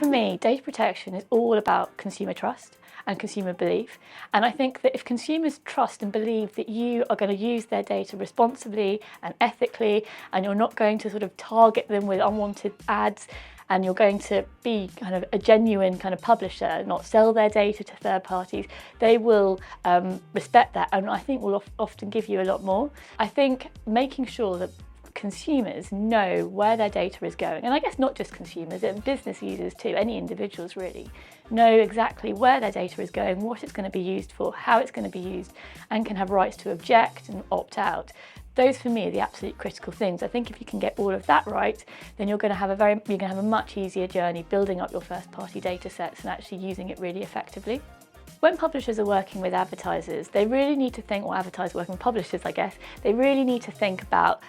me, data protection is all about consumer trust and consumer belief. And I think that if consumers trust and believe that you are going to use their data responsibly and ethically, and you're not going to sort of target them with unwanted ads, and you're going to be kind of a genuine kind of publisher, not sell their data to third parties, they will respect that, and I think will often give you a lot more. I think making sure that consumers know where their data is going, and I guess not just consumers, business users too, any individuals really, know exactly where their data is going, what it's going to be used for, how it's going to be used, and can have rights to object and opt out. Those for me are the absolute critical things. I think if you can get all of that right, then you're going to have a much easier journey building up your first party data sets and actually using it really effectively. When publishers are working with advertisers, they really need to think, or advertisers working with publishers, I guess, they really need to think about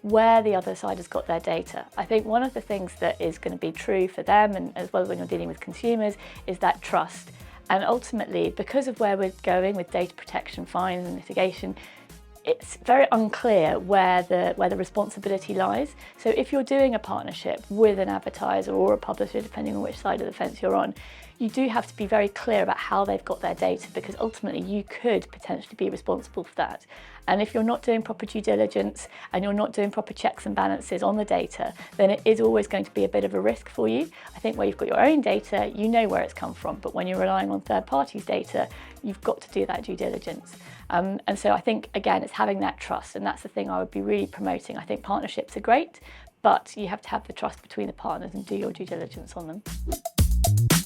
where the other side has got their data. I think one of the things that is going to be true for them, and as well as when you're dealing with consumers, is that trust. And ultimately, because of where we're going with data protection, fines and litigation, it's very unclear where the responsibility lies. So if you're doing a partnership with an advertiser or a publisher, depending on which side of the fence you're on, you do have to be very clear about how they've got their data, because ultimately you could potentially be responsible for that. And if you're not doing proper due diligence and you're not doing proper checks and balances on the data, then it is always going to be a bit of a risk for you. I think where you've got your own data, you know where it's come from, but when you're relying on third parties' data, you've got to do that due diligence. And so I think, again, it's having that trust, and that's the thing I would be really promoting. I think partnerships are great, but you have to have the trust between the partners and do your due diligence on them.